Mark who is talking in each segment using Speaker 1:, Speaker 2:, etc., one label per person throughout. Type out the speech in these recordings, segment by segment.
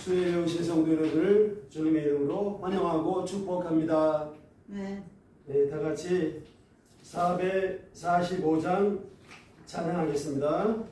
Speaker 1: 수혜에 오신 성도 여러분을 주님의 이름으로 환영하고 축복합니다.
Speaker 2: 네.
Speaker 1: 네, 다 같이 445장 찬양하겠습니다.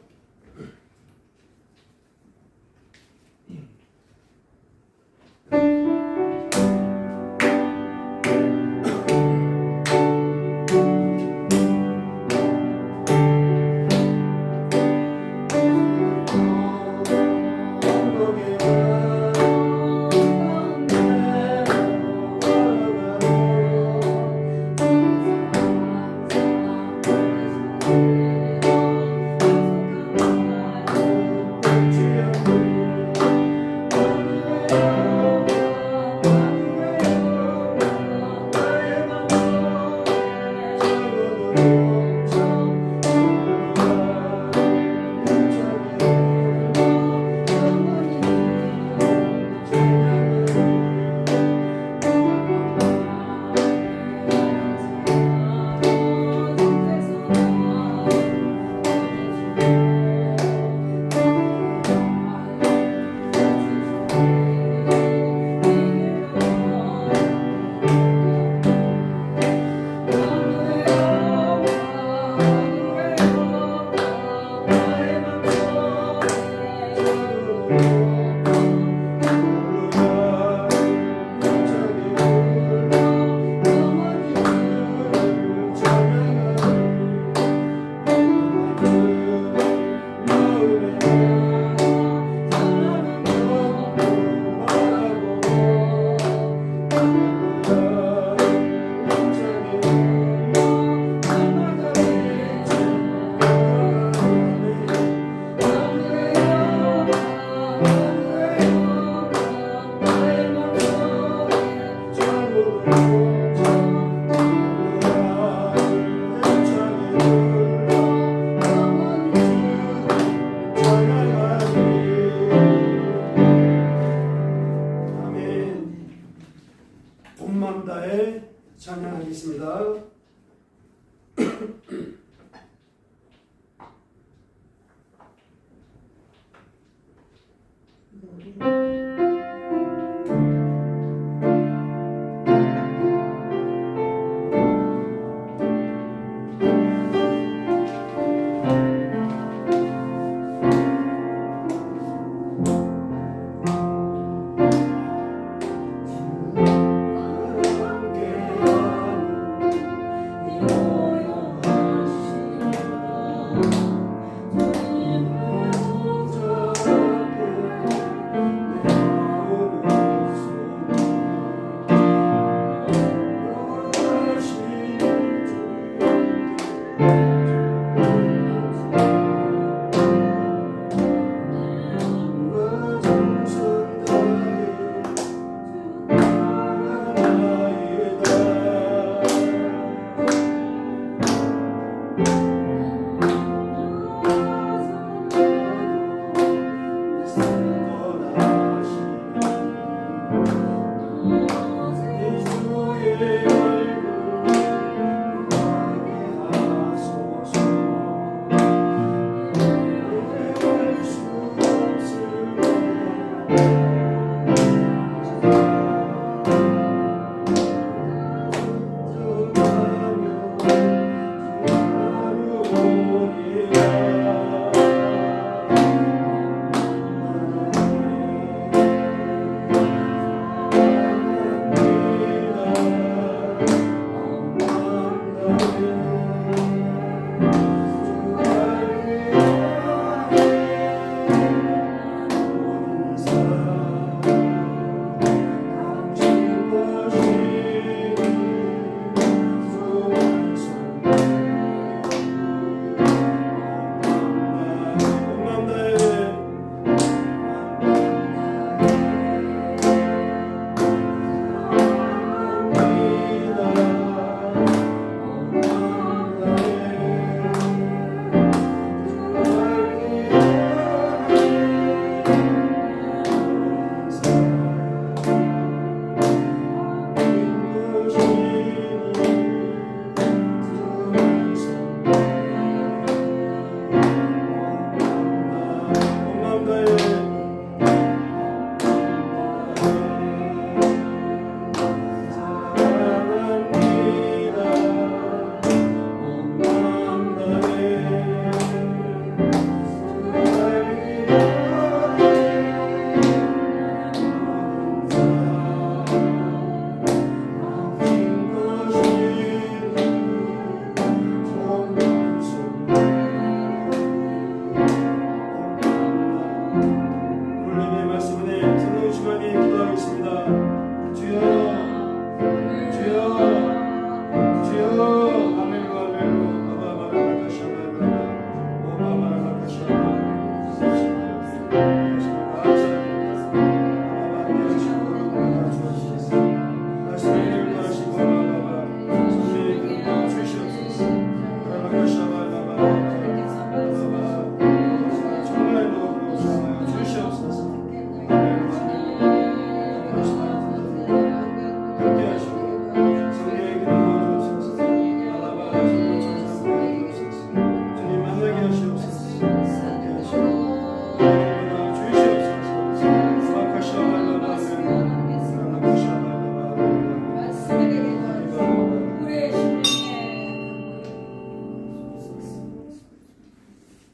Speaker 1: 찬양하겠습니다.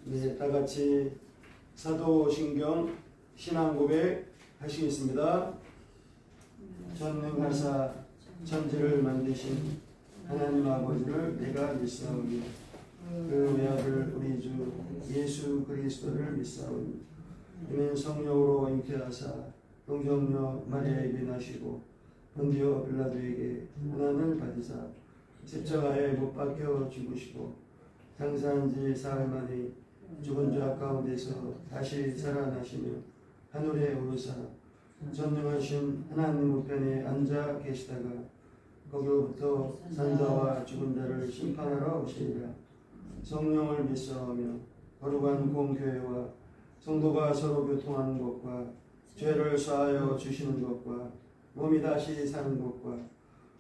Speaker 1: 네, 다 같이 사도신경 신앙고백 하시겠습니다. 전능하사 천지를 만드신 하나님 아버지를 내가 믿사오니 그 외아들 우리 주 예수 그리스도를 믿사오니 이는 성령으로 잉태하사 동정녀 마리아에게 나시고 본디오 빌라도에게 고난을 받으사 십자가에 못 박혀 죽으시고 장사한 지 사흘 만에 죽은 자 가운데서 다시 살아나시며 하늘에 오르사 전능하신 하나님 우편에 앉아 계시다가 거기로부터 산자와 죽은 자를 심판하러 오시리라. 성령을 믿사오며 거룩한 공교회와 성도가 서로 교통하는 것과 죄를 사하여 주시는 것과 몸이 다시 사는 것과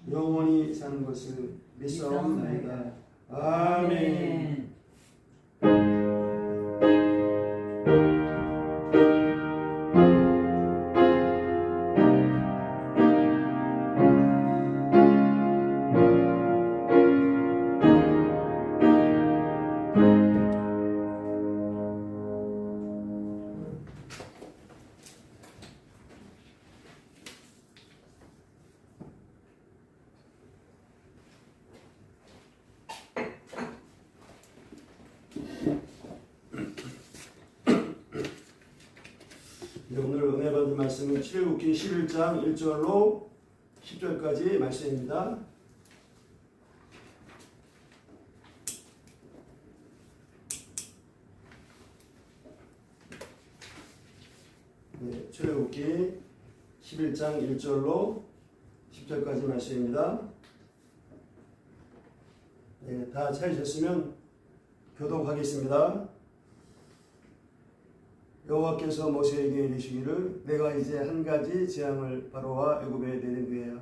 Speaker 1: 영원히 사는 것을 믿사옵나이다. 아멘. 오늘 은혜 받은 말씀은 출애굽기 11장 1절로 10절까지 말씀입니다. 네, 출애굽기 11장 1절로 10절까지 말씀입니다. 네, 다 찾으셨으면 교독하겠습니다. 여호와께서 모세에게 이르시기를 내가 이제 한 가지 재앙을 바로와 애굽에 내리리라.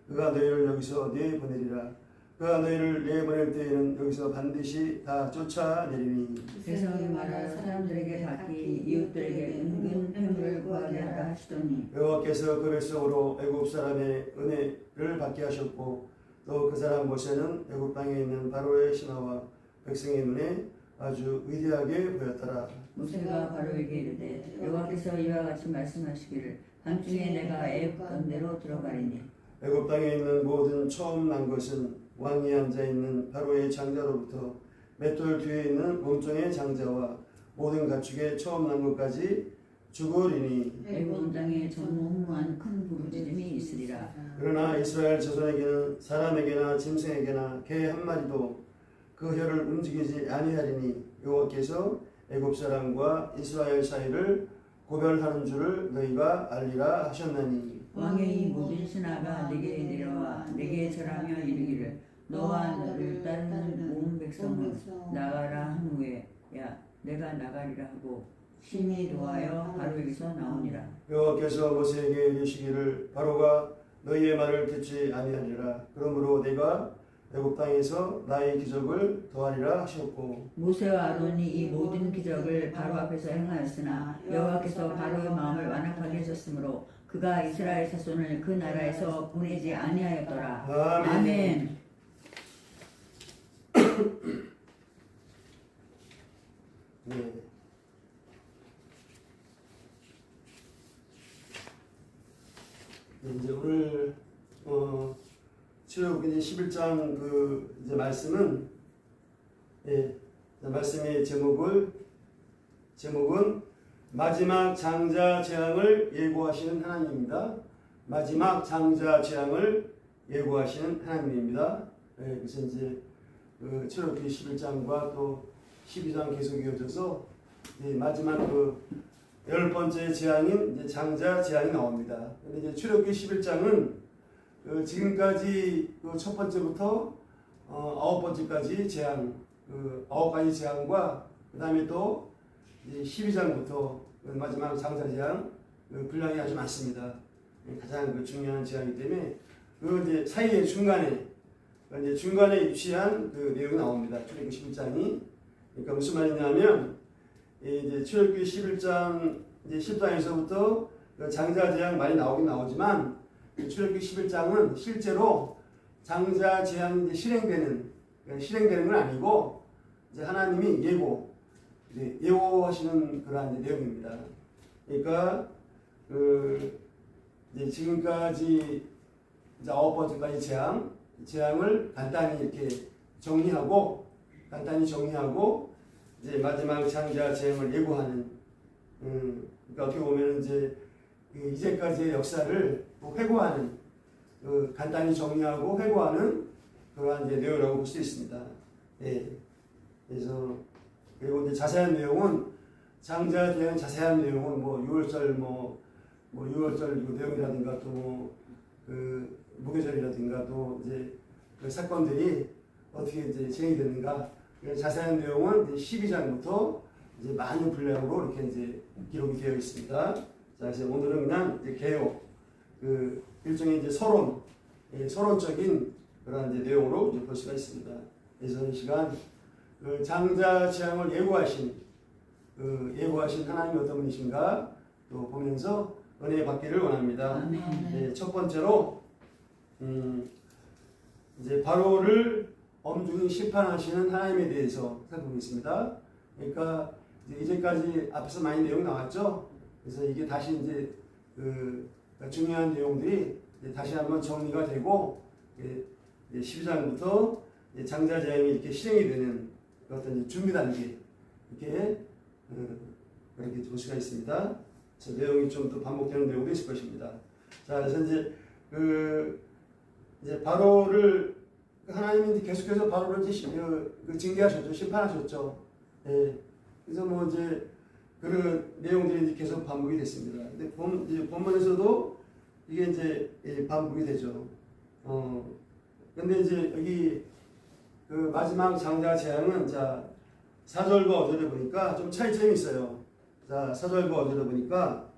Speaker 1: 그가 너희를 여기서 내보내리라. 그가 너희를 내보낼 때에는 여기서 반드시 다 쫓아내리니
Speaker 2: 세상의 말하 사람들에게 받기 이웃들에게 은근 폐물을 구하게 하라 하시더니
Speaker 1: 여호와께서 그 백성으로 애굽 사람의 은혜를 받게 하셨고 또 그 사람 모세는 애굽 땅에 있는 바로의 신하와 백성의 눈에 아주 위대하게 보였더라.
Speaker 2: 모세가 바로에게 이르되 여호와께서 이와 같이 말씀하시기를 밤중에 내가 애굽 가운데로 들어가리니
Speaker 1: 애굽 땅에 있는 모든 처음 난 것은 왕이 앉아 있는 바로의 장자로부터 맷돌 뒤에 있는 몸종의 장자와 모든 가축의 처음 난 것까지 죽으리니
Speaker 2: 애굽 땅에 전무후무한 큰 부르짖음이 있으리라.
Speaker 1: 그러나 이스라엘 자손에게는 사람에게나 짐승에게나 개 한 마리도 그 혀를 움직이지 아니하리니 여호와께서 애굽 사람과 이스라엘 사이를 구별하는 줄을 너희가 알리라 하셨나니
Speaker 2: 왕의 이 모든 신하가 내게 내려와 내게 절하며 이르기를 너와 너를 따르는 온 백성은 나가라 한 후에 야 내가 나가리라 하고 심히 노하여 바로에게서 나오니라.
Speaker 1: 여호와께서 모세에게 이르시기를 바로가 너희의 말을 듣지 아니하리라. 그러므로 내가 애굽 땅에서 나의 기적을 더하리라 하셨고
Speaker 2: 모세와 아론이 이 모든 기적을 바로 앞에서 행하였으나 여호와께서 바로의 마음을 완악하게 하셨으므로 그가 이스라엘 자손을 그 나라에서 보내지 아니하였더라.
Speaker 1: 아멘.
Speaker 2: 아멘.
Speaker 1: 네. 이제 오늘 출애굽기 11장 그 이제 말씀은 말씀의 제목은 마지막 장자 재앙을 예고하시는 하나님입니다. 마지막 장자 재앙을 예고하시는 하나님입니다. 그래서 이제 출애굽기 11장과 또 12장 계속 이어져서 마지막 그 10번째 재앙인 이제 장자 재앙이 나옵니다. 근데 이제 출애굽기 11장은 지금까지 첫 번째부터 9번째까지 재앙, 9가지 재앙과 그 다음에 또 12장부터 마지막 장자 재앙 분량이 아주 많습니다. 가장 중요한 재앙이기 때문에 그 이제 사이의 중간에 위치한 그 내용이 나옵니다. 출애굽기 11장이. 그러니까 무슨 말이냐면 이제 출애굽기 11장 이제 10장에서부터 장자 재앙 많이 나오긴 나오지만 출애굽기 11장은 실제로 장자 재앙이 실행되는 건 아니고 이제 하나님이 예고 이제 예고하시는 그러한 이제 내용입니다. 그러니까 이제 지금까지 이제 9번째까지 재앙을 간단히 이렇게 정리하고 이제 마지막 장자 재앙을 예고하는 그러니까 어떻게 보면 이제 이제까지의 역사를 회고하는 간단히 정리하고 회고하는 그러한 이제 내용이라고 볼 수 있습니다. 예. 그래서 그리고 이제 자세한 내용은 장자에 대한 자세한 내용은 뭐 6월절 뭐 6월절 내용이라든가 또 그 무교절이라든가 또 이제 그 사건들이 어떻게 이제 진행이 됐는가 자세한 내용은 12장부터 이제 많은 분량으로 이렇게 이제 기록이 되어 있습니다. 자, 그래서 오늘은 그냥 이제 개요 그 일종의 이제 서론적인 그런 이제 내용으로 이제 볼 수가 있습니다. 그래서 이 시간 그 장자 재앙을 예고하신 하나님이 어떤 분이신가 또 보면서 은혜 받기를 원합니다. 네, 첫 번째로 이제 바로를 엄중히 심판하시는 하나님에 대해서 살펴보겠습니다. 그러니까 이제까지 앞에서 많이 내용 나왔죠. 그래서 이게 다시 이제 그 중요한 내용들이 이제 다시 한번 정리가 되고 12장부터 장자 재앙이 이렇게 실행이 되는 어떤 준비 단계 이렇게 볼 수가 있습니다. 그래서 내용이 좀 더 반복되는 내용도 있을 것입니다. 자, 그래서 이제 바로를 하나님이 계속해서 바로를 징계하셨죠, 심판하셨죠. 예. 그래서 뭐 이제 그런 내용들이 이제 계속 반복이 됐습니다. 근데 본문에서도 이게 이제 반복이 되죠. 근데 이제 여기 그 마지막 장자 재앙은 자 4절과 5절에 보니까 좀 차이점이 있어요. 자 4절과 5절에 보니까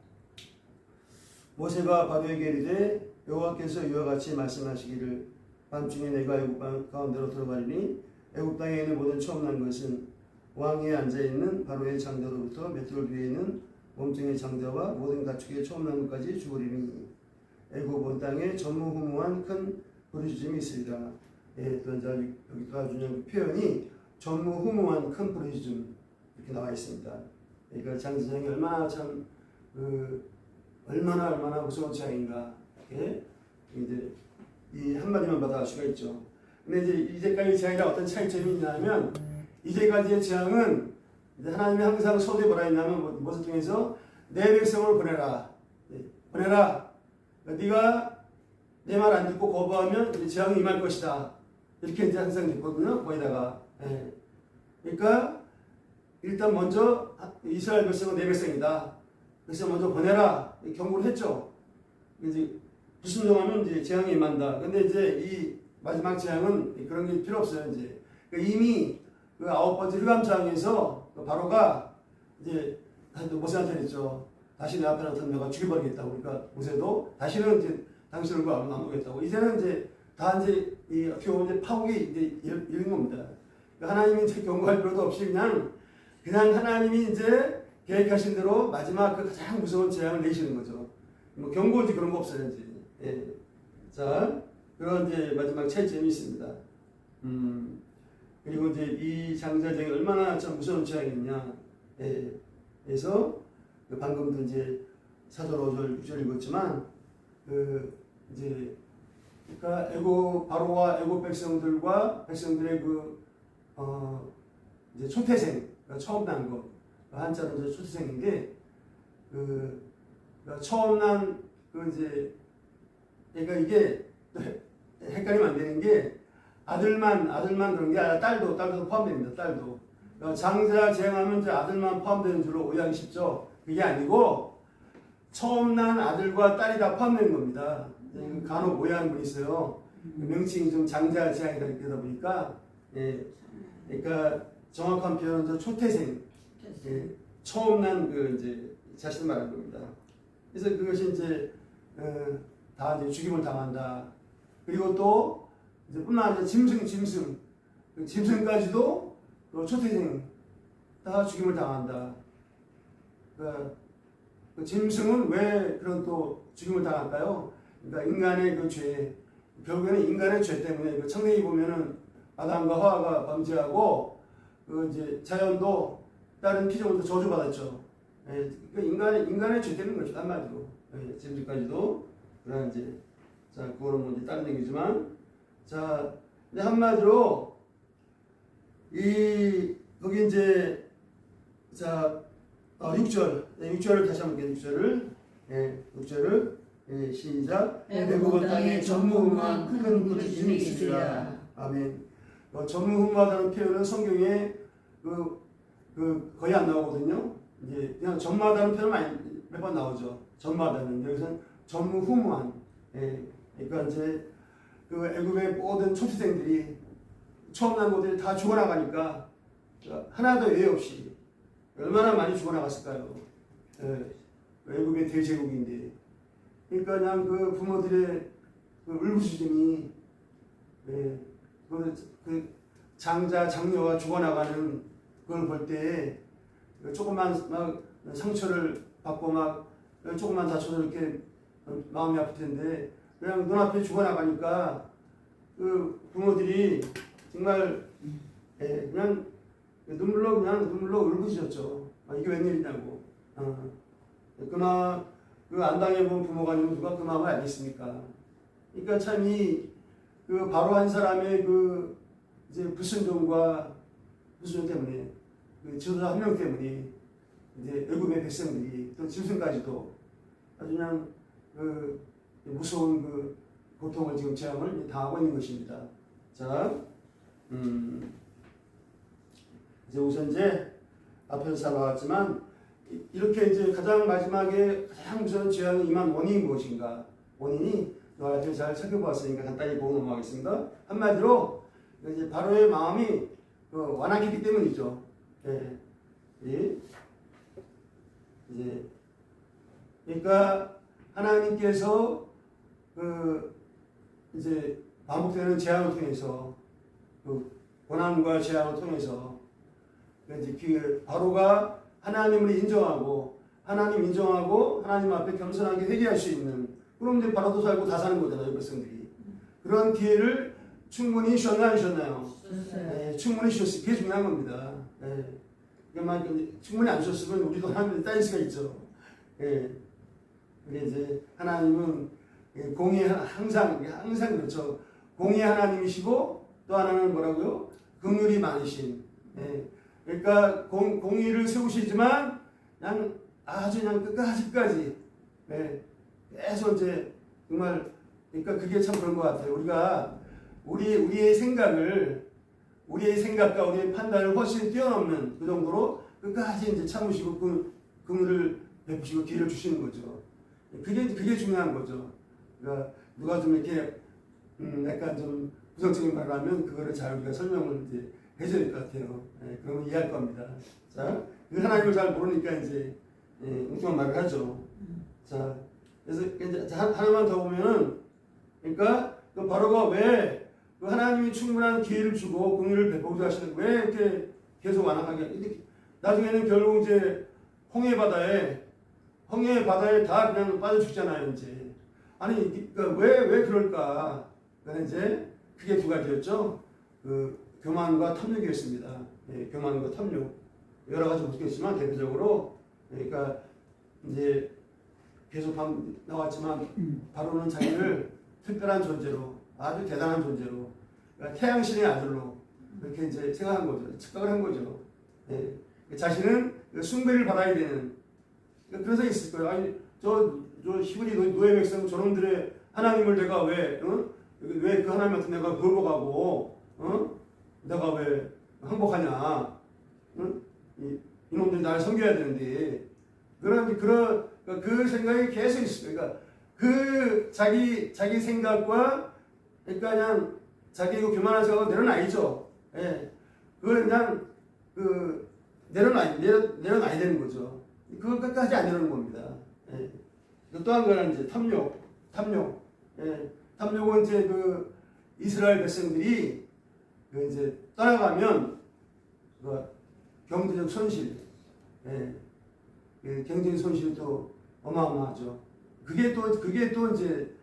Speaker 1: 모세가 바로에게 이르되 여호와께서 이와 같이 말씀하시기를 밤중에 내가 애굽 가운데로 들어가리니 애굽 땅에 있는 모든 처음 난 것은 왕위에 앉아있는 바로의 장자로부터 맷돌 위에 있는 몸뚱이의 장자와 모든 가축의 처음 난 것까지 죽으리니 애굽 온 땅에 전무후무한 큰 부르짖음이 있으리라. 예, 또 여기 또 중요한 표현이 전무후무한 큰 부르짖음 이렇게 나와 있습니다. 그러니까 장자장이 얼마나 참 얼마나 무서운 재앙인가 이렇게 이제 이 한마디만 받아갈 수가 있죠. 근데 이제 이제까지 재앙이랑 어떤 차이점이 있냐면 이제까지의 재앙은 이제 하나님이 항상 서두에 뭐라 했냐면 무엇을 통해서 내 백성을 보내라. 네가 내 말 안 듣고 거부하면 이제 재앙이 임할 것이다. 이렇게 이제 항상 됐거든요. 거기다가. 예. 그러니까 일단 먼저 이스라엘 백성은 내 백성이다. 그래서 먼저 보내라. 경고를 했죠. 이제 불순종하면 이제 재앙이 임한다. 근데 이제 이 마지막 재앙은 그런 게 필요 없어요. 이제 이미 그 9번째 흑암장에서 바로가 이제 모세한테 그랬죠. 다시 내 앞에 나타나면 내가 죽여버리겠다고. 그러니까 모세도 다시는 이제 당신을 안 보겠다고. 이제는 이제 다 이제 어떻게 보면 이제 파국이 이제 이런 겁니다. 그러니까 하나님이 이제 경고할 필요도 없이 그냥 하나님이 이제 계획하신 대로 마지막 그 가장 무서운 재앙을 내시는 거죠. 뭐 경고인지 그런 거 없어요 이제. 예. 자, 그런 이제 마지막 차이점이 있습니다. 그리고 이제 이 장자쟁이 얼마나 참 무서운 재앙이냐. 예. 그래서 방금도 이제 4절, 5절, 6절 읽었지만 이제 그러니까 애굽 바로와 애굽 백성들의 이제 초태생 그러니까 처음 난 거 한자로 이제 초태생인데 그러니까 처음 난 이제 그러니까 이게 헷갈리면 안 되는 게 아들만 그런 게 아니라 딸도 포함됩니다. 딸도 그러니까 장자 재앙하면 이제 아들만 포함되는 줄로 오해하기 쉽죠. 그게 아니고 처음 난 아들과 딸이 다 포함되는 겁니다. 간혹 오해하는 분이 있어요. 명칭이 좀 장자 재앙이다 이렇게 되다 보니까 예. 그러니까 정확한 표현은 초태생 예. 처음 난 이제 자신을 말하는 겁니다. 그래서 그것이 이제 다 이제 죽임을 당한다. 그리고 또 이제 뿐만 아니라 짐승까지도 또 초태생 다 죽임을 당한다. 그러니까 그 짐승은 왜 그런 또 죽임을 당할까요? 그러니까 인간의 그 죄, 결국에는 인간의 죄 때문에 그 창세기 보면은 아담과 하와가 범죄하고 그 이제 자연도 다른 피조물도 저주받았죠. 예, 그러니까 인간의 죄 되는 거죠. 한마디로. 예, 지금까지도. 그러나 이제, 자, 그거는 뭐 이제 다른 얘기지만, 자, 이제 한마디로, 거기 이제, 자, 6절. 네, 6절을 다시 한번 볼게요. 6절을. 예, 6절을. 예, 시작. 애굽 땅에 전무후무한 큰 굿이 있으리라. 아멘. 전무후무하다는 표현은 성경에 거의 안 나오거든요. 이제 그냥 전무하다는 표현 많이 몇 번 나오죠. 전무하다는 여기서는 전무후무한. 예, 그러니까 이제 그 애굽의 모든 초대생들이 처음 난 것들이 다 죽어나가니까 하나도 예외 없이 얼마나 많이 죽어나갔을까요? 예, 애굽의 대제국인데. 그러니까 그냥 그 부모들의 그 울부짖음이 예, 그 장자 장녀가 죽어나가는 그걸 볼 때 조금만 막 상처를 받고 막 조금만 다쳐도 이렇게 마음이 아플 텐데 그냥 눈앞에 죽어나가니까 그 부모들이 정말 예, 그냥 눈물로 울부짖었죠. 이게 웬일이냐고. 그 안 당해본 부모가 아니면 누가 그 마음을 알겠습니까? 그러니까 참 그 바로 한 사람의 그 이제 불순종 때문에 그 지도자 한 명 때문에 이제 애굽의 백성들이 또 짐승까지도 아주 그냥 그 무서운 그 고통을 지금 재앙을 당하고 있는 것입니다. 자, 이제 우선 이제 앞에서 살아왔지만 이렇게 이제 가장 마지막에 가장 무서운 재앙이 임한 원인이 무엇인가? 원인이 너희들 잘 살펴보았으니까 간단히 보고 넘어가겠습니다. 한마디로 이제 바로의 마음이 완악했기 때문이죠. 예. 이제 그러니까 하나님께서 그 이제 반복되는 재앙을 통해서 그 고난과 재앙을 통해서 이제 그 바로가 하나님을 인정하고 하나님 앞에 겸손하게 회개할 수 있는 그럼 이제 바로도 살고 다 사는 거잖아요, 백성들이. 그런 기회를 충분히 주셨나요, 안 주셨나요? 네, 충분히 주셨어요. 그게 중요한 겁니다. 네. 그러니까 충분히 안 주셨으면 우리도 하나님을 따질 수가 있죠. 네. 근데 이제 하나님은 항상 그렇죠. 공의 하나님이시고 또 하나는 뭐라고요? 긍휼이 많으신. 네. 그러니까 공의를 세우시지만 그냥 아주 그냥 끝까지 네. 계속 이제 정말 그러니까 그게 참 그런 것 같아요. 우리가 우리의 생각과 우리의 판단을 훨씬 뛰어넘는 그 정도로 끝까지 이제 참으시고 그 긍휼을 베푸시고 기회를 주시는 거죠. 그게 중요한 거죠. 그러니까 누가 좀 이렇게 약간 좀 부정적인 말을 하면 그거를 잘 우리가 설명을 이제 해줘야 될 것 같아요. 네, 그러면 이해할 겁니다. 자, 하나님을 잘 모르니까 이제 엉뚱한 말을 하죠. 자, 그래서 이제 하나만 더 보면은, 그러니까 그 바로가 왜 그 하나님이 충분한 기회를 주고 긍휼을 베푸고자 하시는 왜 이렇게 계속 완악하게 나중에는 결국 이제 홍해 바다에 다 그냥 빠져 죽잖아요. 이제 아니 그러니까 왜 그럴까? 그러니까 이제 그게 두 가지였죠. 그 교만과 탐욕이었습니다. 예, 교만과 탐욕 여러 가지 모습이었지만 대표적으로 그러니까 이제 계속 나왔지만 바로는 자기를 특별한 존재로 아주 대단한 존재로 그러니까 태양신의 아들로 그렇게 이제 생각한 거죠. 착각을 한 거죠. 예, 자신은 숭배를 받아야 되는 그래서 있을 거예요. 아니 저 히브리 노예 백성 저놈들의 하나님을 내가 왜 그 하나님한테 내가 걸어가고 내가 왜 항복하냐? 이놈들이 나를 섬겨야 되는데 그 생각이 계속 있어요. 그러니까 그 자기 생각과 그러니까 그냥 자기 교만한 생각을 내려놔야죠. 예, 그걸 그냥 내려놔야 되는 거죠. 그걸 끝까지 안 내려놓는 겁니다. 예. 또 한 가지는 이제 탐욕. 예. 탐욕은 이제 그 이스라엘 백성들이 이제 떠나가면 경제적 손실, 예. 경제적 손실이 또 어마어마하죠. 그게 또 이제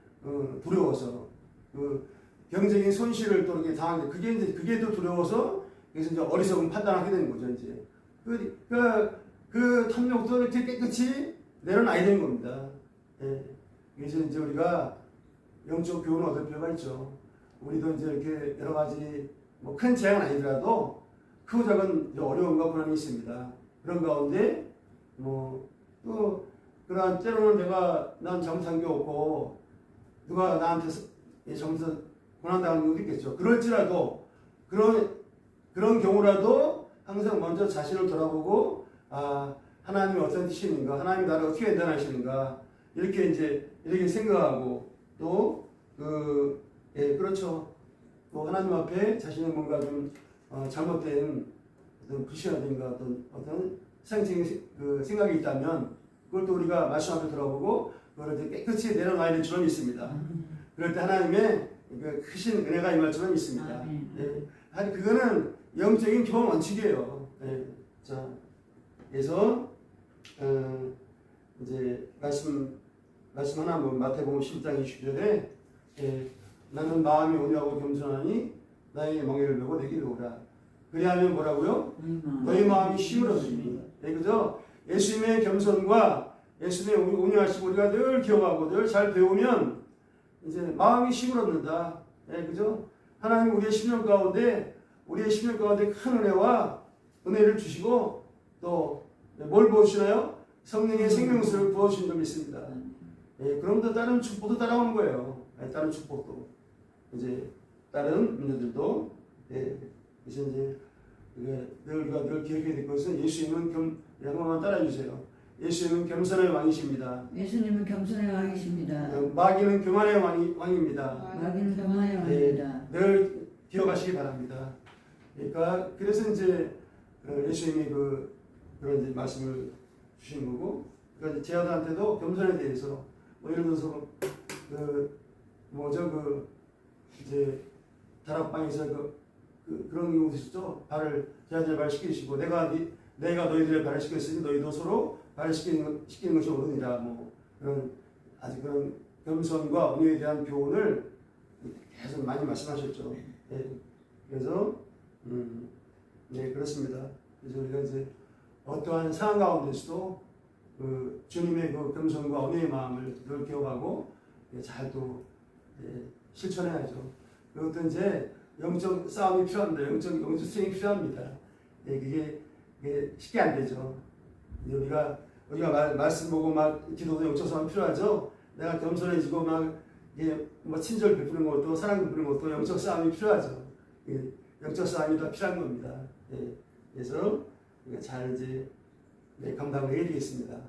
Speaker 1: 두려워서 그 경제적인 손실을 또 이렇게 당하는데 그게 또 두려워서 그래서 이제 어리석은 판단하게 되는 거죠. 이제 그 탐욕도 이렇게 깨끗이 내려놔야 되는 겁니다. 예. 그래서 이제 우리가 영적 교훈을 얻을 필요가 있죠. 우리도 이제 이렇게 여러 가지 뭐 큰 재앙은 아니더라도 크고 작은 어려움과 고난이 있습니다. 그런 가운데 뭐 또 그러한 때로는 난 잘못한 게 없고 누가 나한테 잘못해서 고난당하는 경우도 있겠죠. 그럴지라도 그런 경우라도 항상 먼저 자신을 돌아보고 하나님이 어떤 뜻이는가, 하나님이 나를 어떻게 연단하시는가 이렇게 생각하고 또 그렇죠. 또 하나님 앞에 자신의 뭔가 좀 잘못된 어떤 불신이라든가 어떤 세상적인 생각이 있다면 그걸 또 우리가 말씀 앞에 돌아보고 그걸 깨끗이 내려놔야 될 줄은 있습니다. 그럴 때 하나님의 크신 은혜가 임할 줄은 있습니다. 그거는 영적인 기본 원칙이에요. 자, 그래서 이제 말씀 하나 마태복음 10장 20절에 나는 마음이 온유하고 겸손하니 나의 멍에를 메고 내게 이르노라. 그리하면 뭐라고요? 너희 마음이 힘을 얻으니. 그죠? 예수님의 겸손과 예수님의 온유하심을 우리가 늘 기억하고 늘 잘 배우면 이제 마음이 힘을 얻는다. 그죠? 하나님 우리의 심령 가운데 큰 은혜를 주시고 또 뭘 부어주시나요? 성령의 생명수를 부어주신 줄 믿습니다. 그럼 또 다른 축복도 따라오는 거예요. 다른 축복도 이제 다른 민족들도 그래서 이제 우리가 늘 기억해야 될 것은 예수님은 한번만 따라해주세요. 예수님은 겸손의 왕이십니다.
Speaker 2: 예수님은 겸손의 왕이십니다.
Speaker 1: 마귀는 교만의 왕입니다.
Speaker 2: 마귀는 교만의 왕입니다.
Speaker 1: 늘 기억하시기 바랍니다. 그래서 이제 예수님이 그런 이제 말씀을 주신 거고, 그러니까 제 아들한테도 겸손에 대해서 예를 들어서 이제 다락방에서 그런 경우도 있었죠. 제 아들 발 시키시고 내가 너희들의 발을 시켰으니 너희도 서로 발을 시키는 것이 옳으니라. 그런 겸손과 온유에 대한 교훈을 계속 많이 말씀하셨죠. 그래서 그렇습니다. 그래서 우리가 이제 어떠한 상황 가운데서도 주님의 겸손과 온유의 마음을 늘 기억하고 잘 또 실천해야죠. 그것도 이제 영적 싸움이 필요합니다. 영적 수행이 필요합니다. 그게 쉽게 안 되죠. 우리가 말씀 보고 기도도 영적 싸움이 필요하죠. 내가 겸손해지고 친절 베푸는 것도 사랑 베푸는 것도 영적 싸움이 필요하죠. 영적 싸움이 더 필요한 겁니다. 그래서 우리가 잘 이제 감당을 해야 되겠습니다.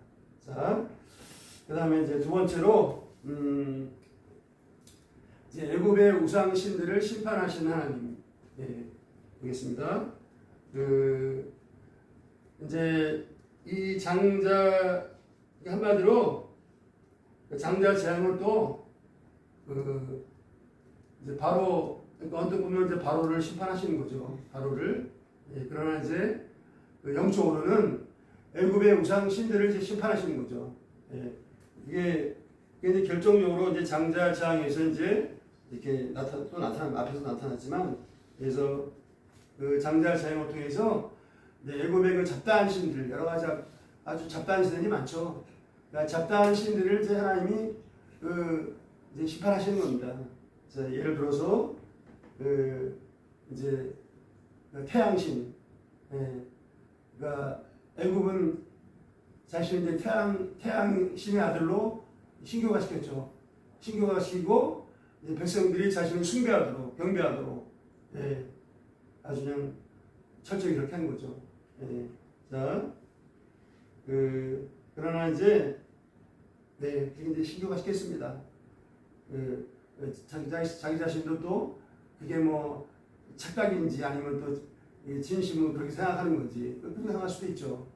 Speaker 1: 자, 그 다음에 이제 두 번째로 이제 애굽의 우상 신들을 심판하시는 하나님. 보겠습니다. 이제 이 장자 한마디로 장자 재앙은 또 이제 바로 언뜻 보면 이제 바로를 심판하시는 거죠. 바로를. 그러나 이제 영적으로는 애굽의 우상 신들을 이제 심판하시는 거죠. 이게 이제 결정적으로 이제 장자 재앙에서 이제 이렇게 앞에서 나타났지만, 그래서 장자 재앙을 통해서 애굽의 잡다한 신들, 여러 가지 아주 잡다한 신들이 많죠. 그러니까 잡다한 신들을 이제 하나님이 이제 심판하시는 겁니다. 자, 예를 들어서 이제 태양신, 그러니까 애굽은 사실 이제 태양신의 아들로 신교가 시켰죠. 신교가 시키고 백성들이 자신을 숭배하도록 경배하도록 아주 그냥 철저히 그렇게 한 거죠. 자, 그러나 이제 그게 이제 신교가 시켰습니다. 자기 자신도 또 그게 뭐 착각인지 아니면 또 진심으로 그렇게 생각하는 건지 그렇게 생각할 수도 있죠.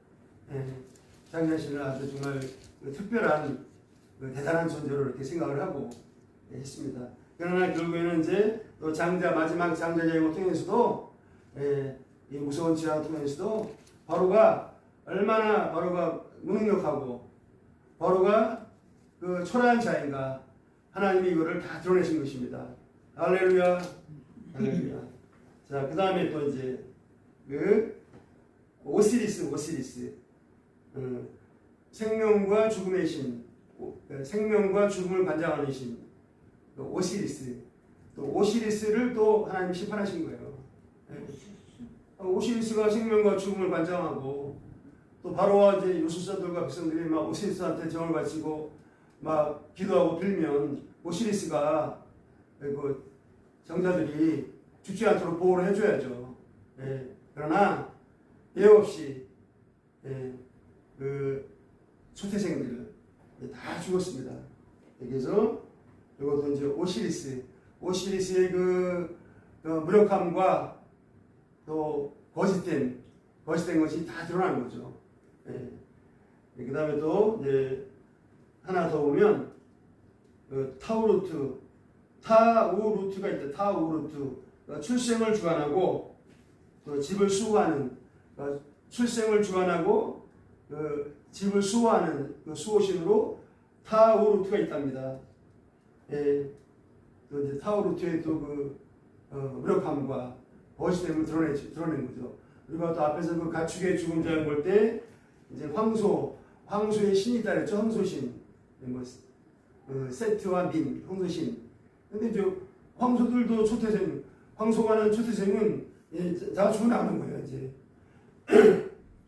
Speaker 1: 자기 자신을 아주 정말 특별한 대단한 존재로 이렇게 생각을 하고 했습니다. 그러나 결국에는 이제 또 마지막 장자 재앙을 통해서도 이 무서운 재앙을 통해서도 바로가 얼마나 무능력하고 바로가 초라한 자인가 하나님이 이거를 다 드러내신 것입니다. 할렐루야. 할렐루야. 자, 그 다음에 또 이제 오시리스. 생명과 죽음의 신, 생명과 죽음을 관장하는 신, 오시리스. 또 오시리스를 또 하나님이 심판하신 거예요. 오시리스가 생명과 죽음을 관장하고 또 바로와 이제 요술사들과 백성들이 막 오시리스한테 정을 바치고 막 기도하고 빌면 오시리스가 그 정자들이 죽지 않도록 보호를 해줘야죠. 그러나 예외 없이 그 초태생들 다 죽었습니다. 그래서 이것도 이제 오시리스의 그 무력함과 또 거짓된 것이 다 드러나는 거죠. 그 다음에 또 이제 하나 더 보면 그 타우루트가 있다. 타우루트 출생을 주관하고 또 집을 수호하는 출생을 주관하고 그 집을 수호하는 그 수호신으로 타우루트가 있답니다. 또 이제 타우루트의 또 그 무력함과 거짓됨을 드러낸 거죠. 그리고 또 앞에서 그 가축의 죽은 자를 볼 때 이제 황소의 신이 있다 그랬죠. 황소신, 뭐 세트와 민, 황소신. 근데 이제 황소들도 초태생, 황소가는 초태생은 다 죽어나가는 거예요. 이제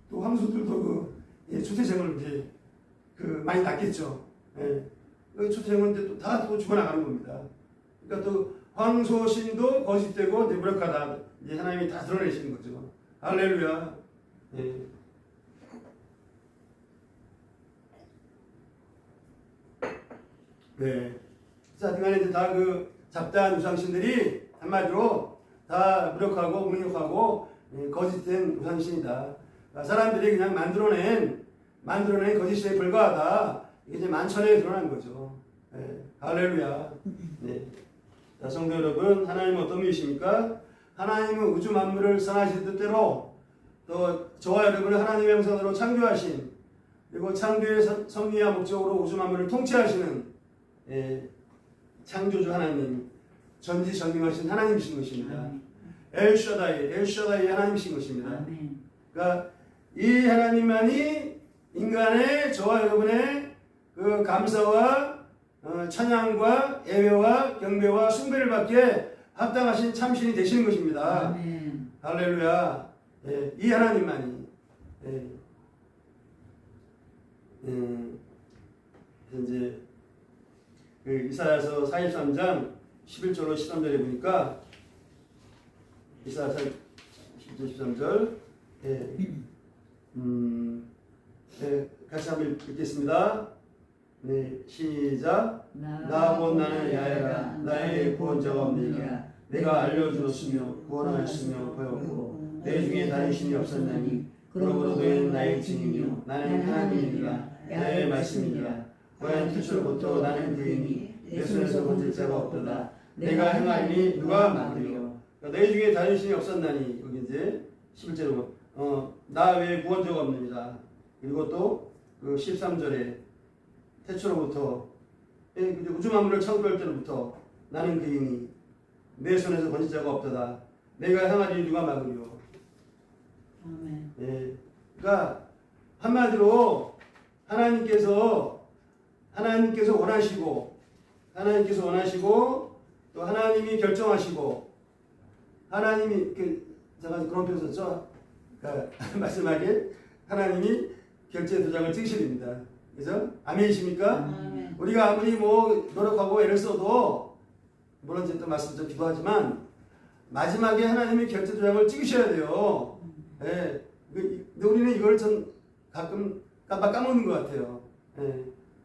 Speaker 1: 또 황소들도 그 초태생을 이제 그 많이 낳겠죠. 그 초태생은 이제 또 다 또 죽어나가는 겁니다. 그러니까 또 황소신도 거짓되고 이제 무력하다. 이제 하나님이 다 드러내시는 거죠. 할렐루야. 네. 자, 그간에 이제 다 그 잡다한 우상신들이 한마디로 다 무력하고 무능력하고 거짓된 우상신이다. 사람들이 그냥 만들어낸 거짓신에 불과하다. 이게 이제 만천하에 드러난 거죠. 할렐루야. 네. 자, 성도 여러분, 하나님은 어떤 분이십니까? 하나님은 우주 만물을 선하신 뜻대로 또 저와 여러분을 하나님의 형상으로 창조하신 그리고 창조의 섭리와 목적으로 우주 만물을 통치하시는 창조주 하나님, 전지전능하신 하나님이신 것입니다. 엘샤다이 하나님이신 것입니다. 그러니까 이 하나님만이 인간의 저와 여러분의 그 감사와 찬양과 예배와 경배와 숭배를 받기에 합당하신 참신이 되시는 것입니다.
Speaker 2: 아멘.
Speaker 1: 할렐루야. 이 하나님만이 이제 그 이사야서 43장 11절로 13절에 보니까 이사야서 11절 13절 같이 한번 읽겠습니다. 네, 시작. 나 곧 나는 야훼라 나의 구원자가 없느니라. 내가 알려주었으며 구원하였으며 보였고 내 중에 다른 신이 없었나니 그러므로 너희는 나의 증인이요 나는 하나님이니라. 야훼의 말씀이니라. 고향 태초로부터 나는 그이니 내 손에서 건질 자가 없도다. 내가 행하리니 누가 막으리요. 내 중에 다른 신이 없었나니 여기 이제 11절로 나 외에 구원자가 없느니라. 그리고 또 그 13절에 태초로부터 우주 만물을 창조할 때로부터 나는 그이니 내 손에서 건질 자가 없도다. 내가 행하리니 누가 막으리요. 아멘. 그러니까 한마디로 하나님께서 원하시고 또 하나님이 결정하시고 하나님이 제가 그런 표현 썼죠. 그러니까 말씀하게 하나님이 결제 도장을 찍으십니다. 그죠? 아멘이십니까? 아멘. 우리가 아무리 뭐 노력하고 애를 써도 물론 이제 또 말씀 좀 기도하지만 마지막에 하나님이 결제 도장을 찍으셔야 돼요. 근데 우리는 이걸 좀 가끔 깜빡 까먹는 것 같아요.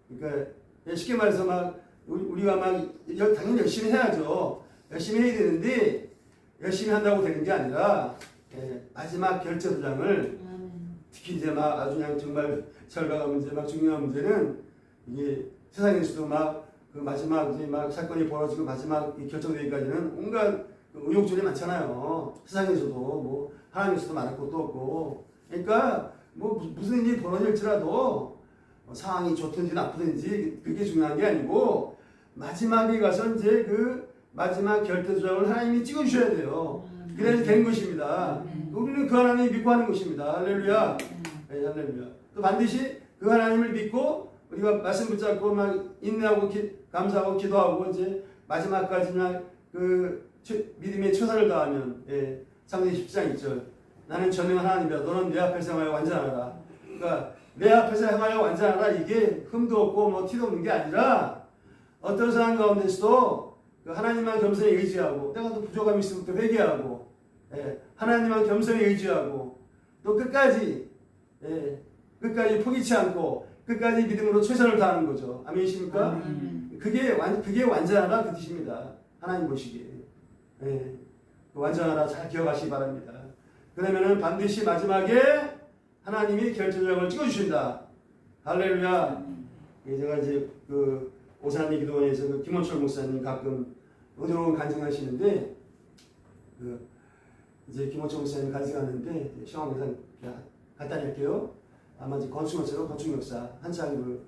Speaker 1: 그러니까 쉽게 말해서 막 우리가 막 당연히 열심히 해야죠. 열심히 해야 되는데 열심히 한다고 되는 게 아니라 마지막 결제 도장을 특히 이제 막 아주 그냥 정말 절박한 문제, 막 중요한 문제는 이게 세상에서도 막 그 마지막 이제 막 사건이 벌어지고 마지막 결정되기까지는 온갖 의혹들이 많잖아요. 세상에서도 뭐 하나님에서도 말할 것도 없고. 그러니까 뭐 무슨 일이 벌어질지라도 상황이 좋든지 나쁘든지 그게 중요한 게 아니고 마지막에 가서 이제 그 마지막 결대 조정을 하나님이 찍어주셔야 돼요. 이래야 되는 것입니다. 우리는 그 하나님을 믿고 하는 것입니다. 할렐루야. 네, 할렐루야. 또 반드시 그 하나님을 믿고 우리가 말씀 붙잡고 막 인내하고 감사하고 기도하고 이제 마지막까지 그 믿음의 최선을 다하면 창세기 10장 1절 나는 전능한 하나님이다. 너는 내 앞에서 행하여 완전하라. 그러니까 내 앞에서 행하여 완전하라. 이게 흠도 없고 뭐 티도 없는 게 아니라 어떤 상황 가운데서도 그 하나님만 겸손히 의지하고 내가 또 부족함이 있으면 또 회개하고 하나님만 겸손히 의지하고 또 끝까지 포기치 않고 끝까지 믿음으로 최선을 다하는 거죠. 아멘이십니까? 그게 완전하다 그 뜻입니다. 하나님 보시기에 그 완전하다 잘 기억하시기 바랍니다. 그러면은 반드시 마지막에 하나님이 결정적을 찍어주신다. 할렐루야. 제가 이제 그 오산리 기도원에서 그 김원철 목사님 가끔 은혜로운 간증하시는데 그 이제 김원철 목사님 간증하는데 시험 영상 간단히 할게요. 아마 이제 건축업체로 건축 역사 한창 그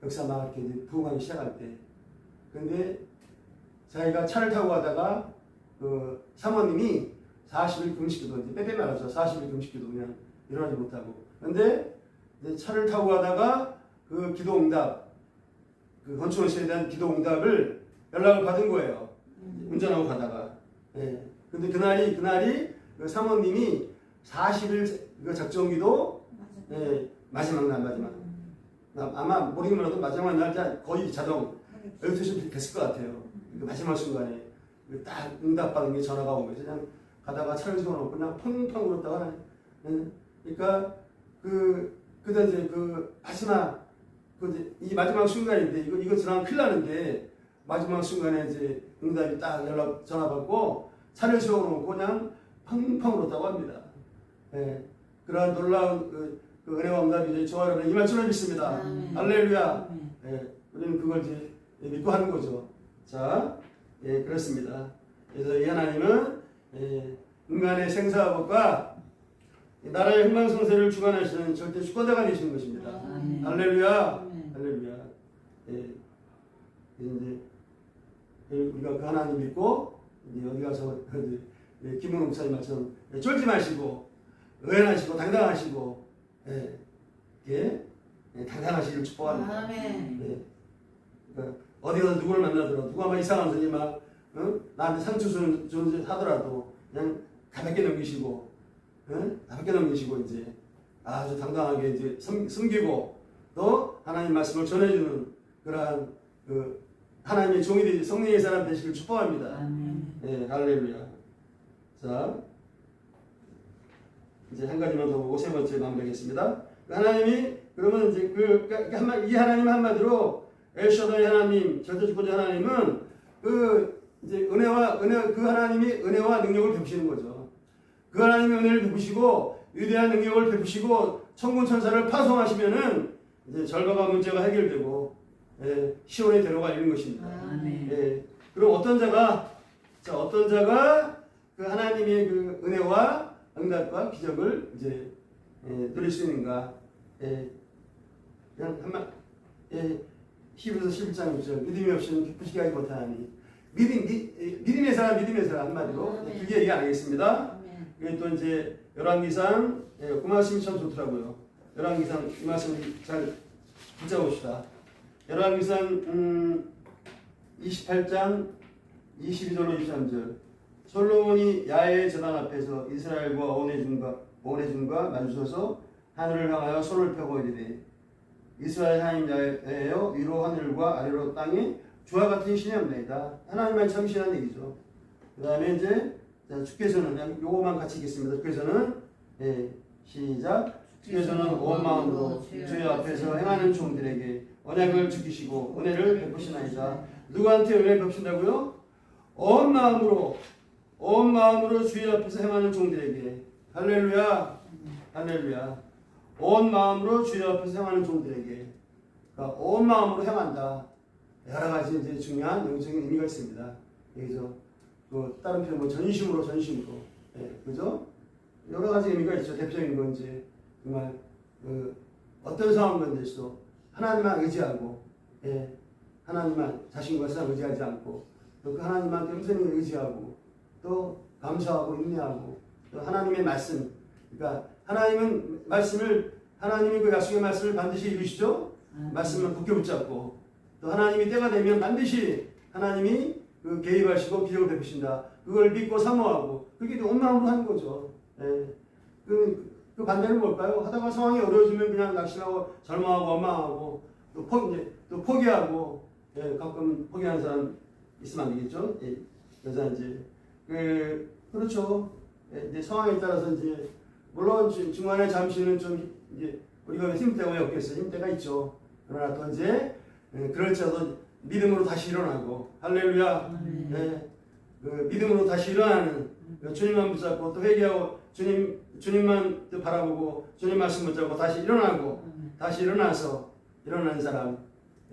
Speaker 1: 역사 막 이렇게 부흥하기 시작할 때 근데 자기가 차를 타고 가다가 그 사모님이 40일 금식기도 이제 빼빼 말하죠. 40일 금식기도 그냥 일어나지 못하고 근데 이제 차를 타고 가다가 그 기도 응답 그 건축업체에 대한 기도 응답을 연락을 받은 거예요. 운전하고 가다가 근데 그날이 그 사모님이 40일 그 작정기도 마지막 아마 모르기만 해도 마지막 날 거의 자동 12시 됐을 것 같아요. 그 마지막 순간에 딱 응답받은 게 전화가 온 거예요. 그냥 가다가 차를 세워놓고 그냥 펑펑 울었다가 그러니까 그다 이제 그 마지막 이 마지막 순간인데 이거 지나면 큰일 나는데 마지막 순간에 이제 응답이 딱 전화 받고 차를 세워놓고 그냥 펑펑 울었다고 합니다. 그러한 놀라운 그 은혜와 응답이 저와 여러분의 임할 줄을 믿습니다. 할렐루야. 우리는 그걸 이제 믿고 하는 거죠. 자, 그렇습니다. 그래서 이 하나님은 인간의 생사업과 나라의 흥망성쇠를 주관하시는 절대 주권자가 되시는 것입니다. 할렐루야. 할렐루야. 이제 우리가 그 하나님 믿고 어디 가서 김은호 목사님 말처럼 쫄지 마시고 의연하시고 당당하시고 당당하시길 축복합니다. 그러니까 어디 가서 누구를 만나더라도 누가 막 이상한 소리 막 나한테 상처 주는 하더라도 그냥 가볍게 넘기시고 이제 아주 당당하게 이제 섬기고 또 하나님 말씀을 전해주는 그러한 그 하나님의 종이 되시 성령의 사람 되시길 축복합니다. 할렐루야. 자 이제 한 가지만 더 보고 세 번째 마무리하겠습니다. 하나님이 그러면 이제 이 하나님 한마디로 엘샤다이 하나님 절대주권자 하나님은 그 이제 그 하나님이 은혜와 능력을 베푸시는 거죠. 그 하나님이 은혜를 베푸시고 위대한 능력을 베푸시고 천군 천사를 파송하시면은 이제 절박한 문제가 해결되고 시온의 대로가 있는 것입니다. 그럼 어떤 자가 그 하나님의 그 은혜와 응답과 기적을 이제 누릴 수 있는가? 그냥 히브리서 11장 6절 믿음이 없이는 기쁘시게 하지 못하나니 믿음의 사람 한마디로 길게 얘기 안 하겠습니다. 그게 또 이제 열왕기상 그 말씀이 참 좋더라고요. 열왕기상 이 말씀 잘 붙잡읍시다. 열왕기상 28장 22절로 23절 솔로몬이 야훼의 제단 앞에서 이스라엘과 온해중과 마주서서 하늘을 향하여 손을 펴고 이르되 이스라엘 하나님 야훼여 위로 하늘과 아래로 땅에 주와 같은 신이 없나이다. 하나님만 참신한 얘기죠. 그 다음에 이제 주께서는 요거만 같이 읽겠습니다. 주께서는 시작. 주께서는 온 마음으로 주의 앞에서 행하는 종들에게 언약을 지키시고 은혜를 베푸시나이다. 누구한테 은혜를 베푸신다고요? 온 마음으로 주의 앞에서 행하는 종들에게. 할렐루야. 할렐루야. 온 마음으로 주의 앞에서 행하는 종들에게. 그러니까 온 마음으로 행한다. 여러 가지 이제 중요한 영적인 의미가 있습니다. 그래서 또 다른 표현 뭐 전심으로 그죠? 여러 가지 의미가 있죠. 대표적인 건 이제 정말 어떤 상황 가운데서도 하나님만 의지하고 하나님만 자신과 세상 의지하지 않고 또 그 하나님만 겸손히 의지하고 또 감사하고 인내하고 또 하나님의 말씀, 그러니까 하나님은 말씀을 하나님이 그 약속의 말씀을 반드시 이루시죠. 말씀을 굳게 붙잡고 또 하나님이 때가 되면 반드시 하나님이 그 개입하시고 기적을 베푸신다. 그걸 믿고 사모하고 그게 온 마음으로 하는 거죠. 예. 그 반대는 뭘까요? 하다가 상황이 어려워지면 그냥 낙심하고 절망하고 원망하고 또 포기하고 예, 가끔 포기하는 사람 있으면 안 되겠죠. 예. 그래서 이제 그렇죠. 예, 이제 상황에 따라서 이제 물론 중간에 잠시는 좀 이제 우리가 힘때가 왜 없겠어요? 힘때가 있죠. 그러나 또 이제 그럴지라도 믿음으로 다시 일어나고 할렐루야. 예, 믿음으로 다시 일어나는 주님만 붙잡고 또 회개하고 주님만 또 바라보고 주님 말씀 붙잡고 다시 일어나고 다시 일어나서 일어나는 사람,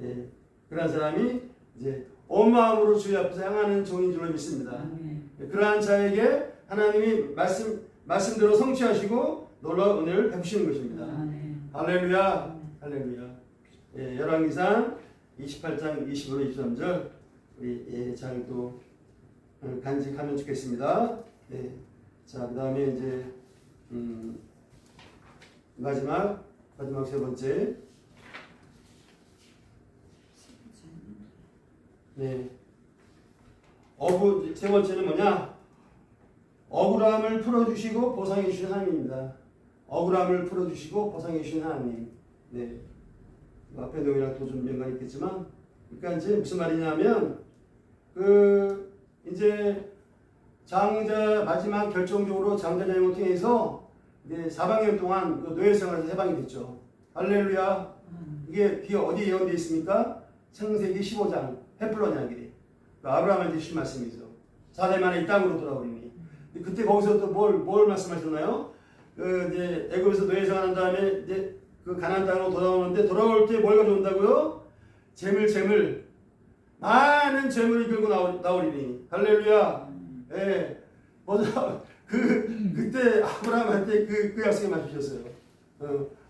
Speaker 1: 예, 그런 사람이 이제 온 마음으로 주의 앞에서 향하는 종인 줄로 믿습니다. 그러한 자에게 하나님이 말씀대로 성취하시고 놀라운 은혜를 베푸시는 것입니다. 할렐루야. 할렐루야. 예, 열왕기상 28장 25절 23절 우리 잘 또 간직하면 좋겠습니다. 네. 자, 그 다음에 이제 마지막 세 번째. 네. 세 번째는 뭐냐? 억울함을 풀어주시고 보상해 주신 하나님입니다. 억울함을 풀어주시고 보상해 주신 하나님. 네. 앞에 내용이랑 또 좀 연관이 있겠지만, 그러니까 이제 무슨 말이냐면, 이제 마지막 결정적으로 장자장을 통해서 이제 400년 동안 그 노예 생활에서 해방이 됐죠. 할렐루야. 이게 어디 예언되어 있습니까? 창세기 15장 햇불론 이야기. 아브라함한테 주신 말씀이죠. 4대 만에 이 땅으로 돌아오리니. 그때 거기서 또 뭘 말씀하셨나요? 이제 애굽에서 노예 생활한 다음에 이제 그 가나안 땅으로 돌아오는데 돌아올 때 뭘 가져온다고요? 재물. 많은 재물을 끌고 나오리니. 할렐루야. 예. 먼저 그때 아브라함한테 그 약속을 맞추셨어요.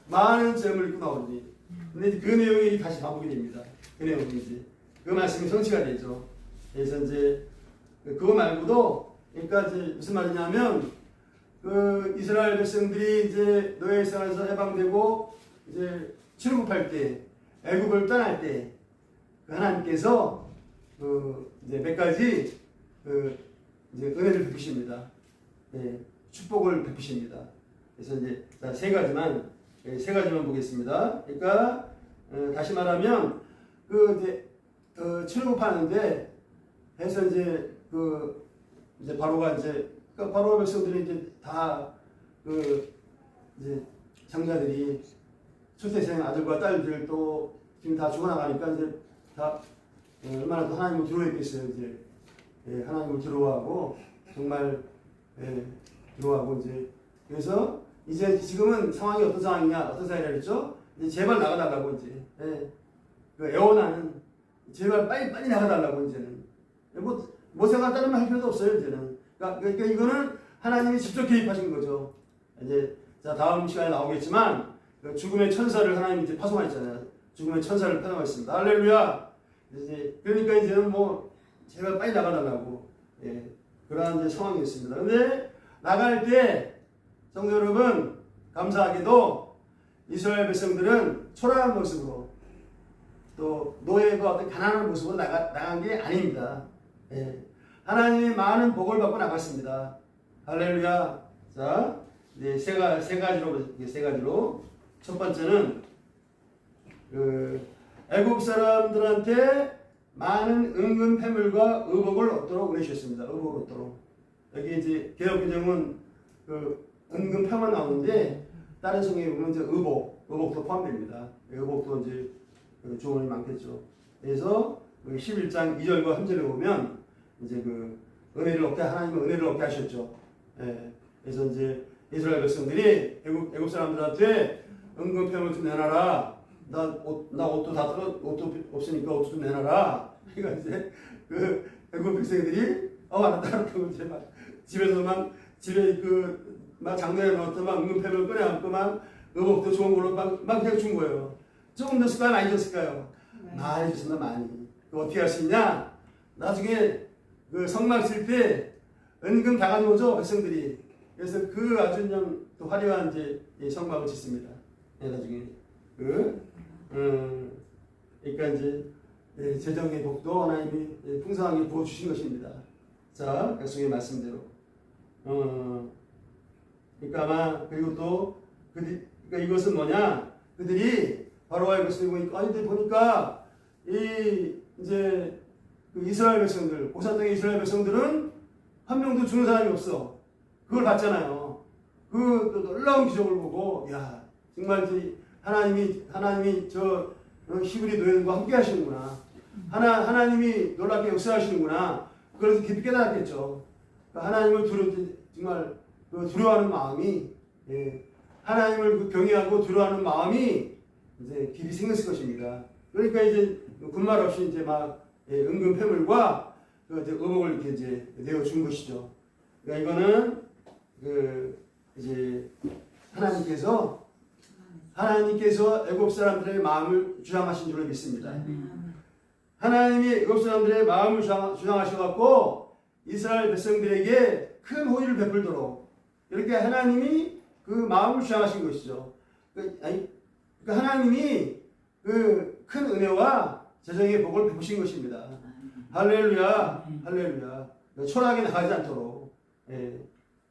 Speaker 1: 많은 재물을 끌고 나오리니. 근데 그 내용이 다시 반복이 됩니다. 그 내용이 이제 그 말씀이 성취가 되죠. 그래서 이제 그거 말고도 그러니까 이제 무슨 말이냐면 이스라엘 백성들이 이제 노예 생활에서 해방되고 이제 출애굽할 때 애굽을 떠날 때 하나님께서 이제 몇 가지 이제 은혜를 베푸십니다. 네, 축복을 베푸십니다. 그래서 이제 세 가지만 보겠습니다. 그러니까 다시 말하면 이제 출애굽하는데 해서 이제 이제 바로가 이제 바로 백성들이 이제 다 이제 장자들이 출세생 아들과 딸들 또 지금 다 죽어나가니까 이제 다 얼마나 또 하나님을 두려워했겠어요. 이제 하나님을 두려워하고 정말 두려워하고 이제 그래서 이제 지금은 상황이 어떤 상황이냐 그랬죠? 이제 제발 나가달라고 이제 애원하는 제발 빨리 나가달라고 이제는 모세가 다른 말 할 필요도 없어요 이제는. 그러니까 이거는 하나님이 직접 개입하신 거죠. 이제 자 다음 시간에 나오겠지만 죽음의 천사를 하나님이 이제 파송하셨잖아요. 죽음의 천사를 파송하셨습니다. 할렐루야. 이제 그러니까 이제는 제발 빨리 나가달라고 그러한 이제 상황이었습니다. 근데 나갈 때 성도 여러분 감사하게도 이스라엘 백성들은 초라한 모습으로 또 노예가 어떤 가난한 모습으로 나간 게 아닙니다. 하나님이 많은 복을 받고 나갔습니다. 할렐루야. 자, 이제 세 가지로 첫 번째는 애굽 사람들한테 많은 은근 패물과 의복을 얻도록 은혜주셨습니다. 의복을 얻도록. 여기 이제 개혁개정은 은근 패만 나오는데 다른 성경에 보면 이제 의복도 포함됩니다. 의복도 이제 조언이 많겠죠. 그래서 11장 2절과 3절에 보면 이제 하나님은 은혜를 얻게 하셨죠. 그래서 이제 이스라엘 백성들이 애굽 사람들한테 은근 패물 좀 내놔라. 나 옷도 다 옷도 없으니까 옷 좀 내놔라. 그러니까 이제 애굽 백성들이 알았다고 이제 막 집에 막 장면에 넣었더만 은근 패물 꺼내 안고만 의복도 좋은 걸로 막 그냥 준 거예요. 조금 줬을까요? 많이 줬을까요? 많이 줬습니다. 많이. 어떻게 할 수 있냐? 나중에 성막 칠 때 은금 다 가져오죠 백성들이. 그래서 그 아주 그냥 또 화려한 이제 성막을 짓습니다. 나중에 그러니까 이제 재정의 복도 하나님이 풍성하게 부어 주신 것입니다. 자, 약속의 말씀대로. 그러니까 아마 그리고 또 그러니까 이것은 뭐냐? 그들이 바로와의 것을 보니까 아니 보니까 이 이제 그 이스라엘 백성들 고산 땅의 이스라엘 백성들은 한 명도 죽는 사람이 없어. 그걸 봤잖아요. 그 놀라운 기적을 보고 야 정말 하나님이 저 히브리 노예들과 함께 하시는구나. 하나님이 놀랍게 역사하시는구나. 그래서 깊이 깨달았겠죠. 그러니까 하나님을 정말 두려워하는 마음이 하나님을 경외하고 두려워하는 마음이 이제 깊이 생겼을 것입니다. 그러니까 이제 군말 없이 이제 막 은금 패물과 의복을 이렇게 이제 내어 준 것이죠. 그러니까 이거는 이제 하나님께서 애굽 사람들의 마음을 주장하신 줄로 믿습니다. 하나님이 애굽 사람들의 마음을 주장하셔갖고 이스라엘 백성들에게 큰 호의를 베풀도록 이렇게 하나님이 그 마음을 주장하신 것이죠. 그러니까 하나님이 그 큰 은혜와 재정의 복을 베푸신 것입니다. 할렐루야, 할렐루야. 초라하게 나가지 않도록.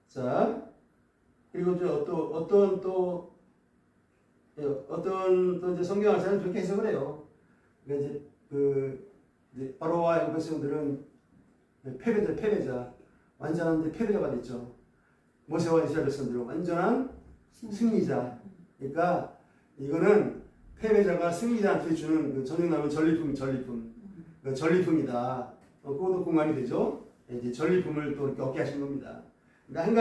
Speaker 1: 자, 그리고 어떤 이제 성경 학자는 그렇게 해석을 해요. 그러니까 이제 바로와 애굽 백성들은 패배자, 완전한 패배자가 됐죠. 모세와 이스라엘 백성들은 완전한 승리자. 그러니까 이거는 패배자가 승리자한테 주는 그 전쟁나무 전리품이다. 그것도 공감이 되죠. 이제 전리품을 또 이렇게 얻게 하신 겁니다. 그러니까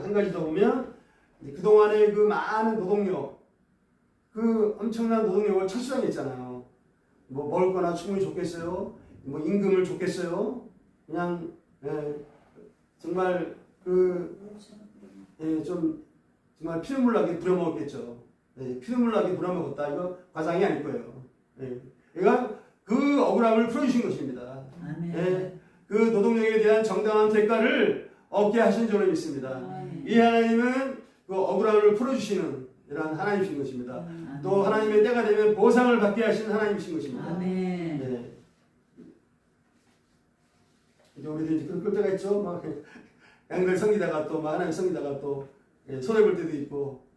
Speaker 1: 한 가지 더 보면 그 동안의 그 많은 노동력, 그 엄청난 노동력을 철수당했잖아요. 뭐 먹을 거나 충분히 줬겠어요. 뭐 임금을 줬겠어요. 그냥 정말 좀 정말 피눈물 나게 부려먹었겠죠. 피눈물 나게 부려먹었다. 이거 과장이 아닐 거예요. 그러니까 그 억울함을 풀어주신 것입니다. 그 노동력에 대한 정당한 대가를 얻게 하신 줄로 믿습니다. 이 하나님은 그 억울함을 풀어주시는 이런 하나님이신 것입니다. 또 하나님의 때가 되면 보상을 받게 하신 하나님이신 것입니다. 이제 우리도 이제 그럴 때가 있죠. 막 양들 섬기다가 또 하나님 섬기다가 또 손해볼 때도 있고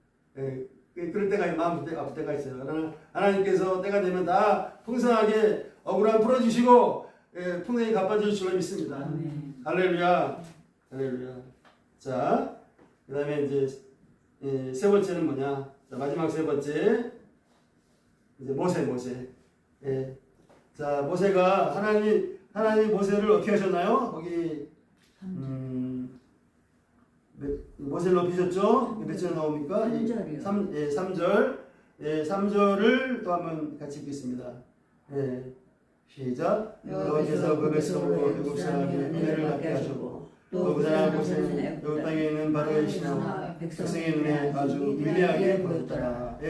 Speaker 1: 그럴 때가 마음 아플 때가 있어요. 그러나 하나님께서 때가 되면 다 풍성하게 억울함 풀어주시고 풍성히 갚아주실 줄로 믿습니다. 할렐루야, 할렐루야. 자, 그 다음에 이제 세 번째는 뭐냐? 자, 마지막 세 번째 이제 모세. 자, 모세가 하나님 모세를 어떻게 하셨나요? 거기 모세를 높이셨죠? 몇 절 나옵니까?
Speaker 2: 3절이요.
Speaker 1: 3절. 3절을 또 한번 같이 읽겠습니다. 시작. 여호와께서 그 백성으로 애굽 사람에게 은혜를 받게 하셨고 또 그 사람 모세는 애굽 땅에 있는 바로의 신하와 백성의 눈에 아주 위대하게 보였더라.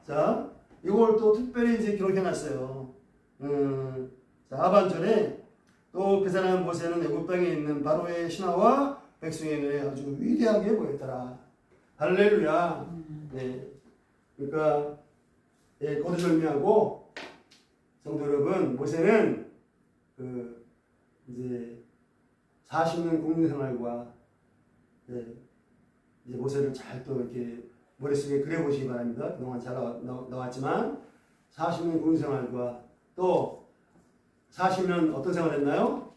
Speaker 1: 자, 이걸 또 특별히 이제 기록해놨어요. 자, 하반절에 또 그 사람 모세는 애굽 땅에 있는 바로의 신하와 백성의 눈에 아주 위대하게 보였더라. 할렐루야. 그러니까 거두절미하고 성도 여러분, 모세는 이제 40년 공동생활과 이제 모세를 잘 또 이렇게 머릿속에 그려보시기 바랍니다. 그동안 잘 나왔지만 40년 공동생활과 또 40년 어떤 생활했나요?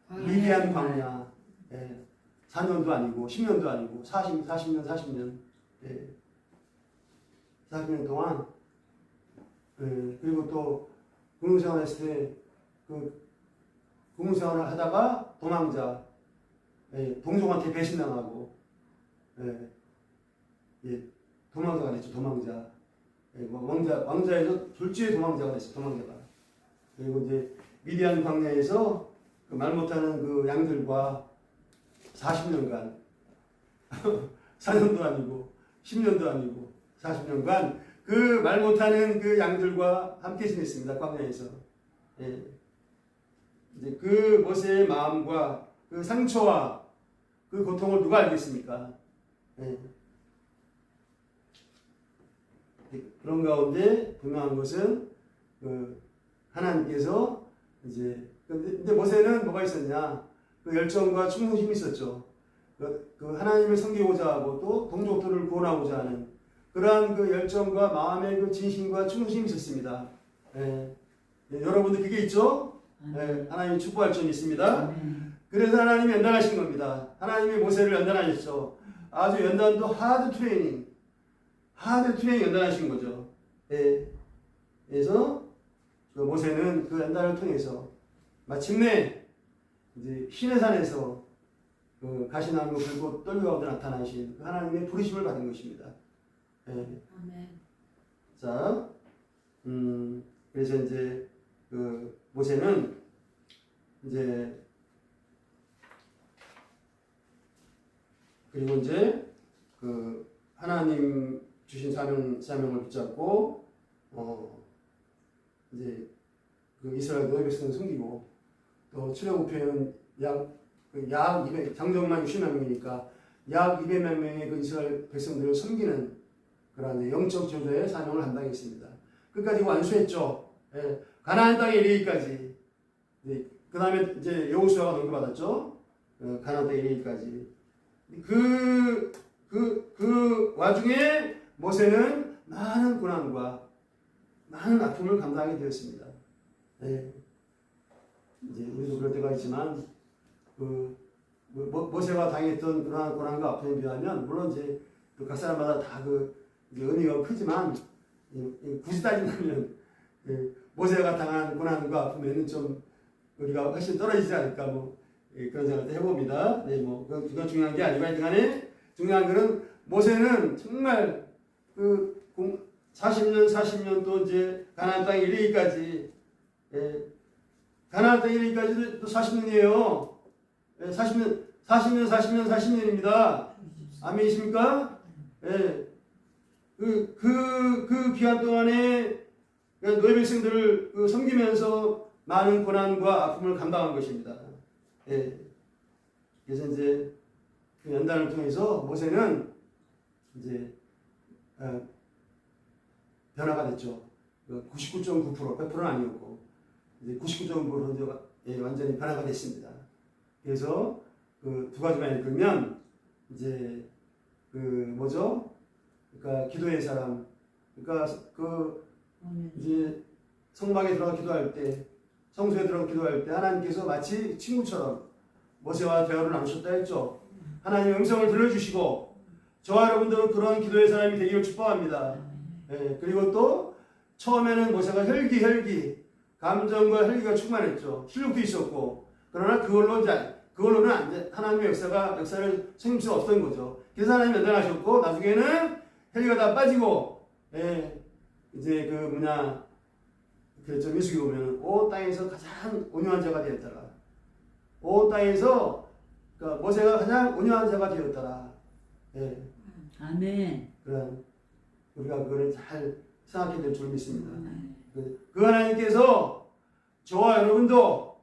Speaker 1: 위대한 광야. 4년도 아니고 10년도 아니고 40년 40년 동안 그리고 또 공동생활 했을 때 그 공동생활을 하다가 도망자 동족한테 배신당하고 도망자가 됐죠. 도망자. 왕자에서 둘째의 도망자가 됐어요. 도망자가. 그리고 이제 미디안 광야에서 그 말 못하는 그 양들과 40년간 4년도 아니고 10년도 아니고 40년간 그 말 못하는 그 양들과 함께 지냈습니다. 광야에서. 이제 그 모세의 마음과 그 상처와 그 고통을 누가 알겠습니까? 예. 그런 가운데 분명한 것은 그 하나님께서 이제 근데 모세는 뭐가 있었냐? 그 열정과 충성심이 있었죠. 그 하나님을 섬기고자 하고 또 동족들을 구원하고자 하는 그러한 그 열정과 마음의 그 진심과 충성심이 있었습니다. 예. 예, 여러분들 그게 있죠? 예, 하나님이 축복할 점이 있습니다. 그래서 하나님이 연단하신 겁니다. 하나님이 모세를 연단하셨죠. 아주 연단도 하드 트레이닝 연단하신 거죠. 예. 그래서 그 모세는 그 연단을 통해서 마침내 이제 신의 산에서 그 가시나무 들고 떨려가고 나타나신 그 하나님의 부르심을 받은 것입니다. 예.
Speaker 3: 아멘.
Speaker 1: 자, 그래서 이제 그 모세는 이제 그리고 이제 그 하나님 주신 사명을 붙잡고 이제 그 이스라엘 너희 백성을 섬기고 또 출애굽표에는 약 200, 장정만 60만 명이니까 약 200만 명의 그 이스라엘 백성들을 섬기는 그런 영적 지도자의 사명을 감당했습니다. 끝까지 완수했죠. 예, 가나안 땅에 이르기까지. 그 다음에 이제 여호수아가 넘겨받았죠. 가나안 땅에 이르기까지. 그 와중에 모세는 많은 고난과 많은 아픔을 감당하게 되었습니다. 예. 이제 우리도 그럴 때가 있지만 모세가 당했던 그러한 고난과 아픔에 비하면 물론 이제 각 사람마다 다 의미가 크지만 굳이 따진다면 모세가 당한 고난과 아픔에는 좀 우리가 훨씬 떨어지지 않을까 그런 생각도 해봅니다. 네, 그건 중요한 게 아니고 하여튼간에 중요한 것은 모세는 정말 40년 또 이제 가나안 땅에 이르기까지 가나안 땅에 이르기까지도 또 40년이에요. 40년입니다. 아멘이십니까? 예. 그 기간 동안에 너희 백성들을 섬기면서 많은 고난과 아픔을 감당한 것입니다. 예. 그래서 이제 그 연단을 통해서 모세는 이제 변화가 됐죠. 99.9%, 100%는 아니었고 이제 99.9%가 완전히 변화가 됐습니다. 그래서 그 두 가지만 읽으면 이제 그러니까 기도의 사람, 그러니까 이제 성막에 들어가 기도할 때, 성소에 들어가 기도할 때 하나님께서 마치 친구처럼 모세와 대화를 나누셨다 했죠. 하나님의 음성을 들려주시고 저와 여러분들은 그런 기도의 사람이 되기를 축복합니다. 예, 그리고 또 처음에는 모세가 혈기 감정과 혈기가 충만했죠. 실력도 있었고 그러나 그걸로는 안 돼. 하나님의 역사를 생길 수 없던 거죠. 그래서 하나님 연단하셨고 나중에는 혈기가 다 빠지고 이제 그랬죠. 민수기 보면 온 땅에서 가장 온유한 자가 되었더라. 온 땅에서 그러니까 모세가 가장 온유한 자가 되었더라. 예.
Speaker 2: 아멘.
Speaker 1: 그런 우리가 그거를 잘 생각해야 될 줄 믿습니다. 그 하나님께서 저와 여러분도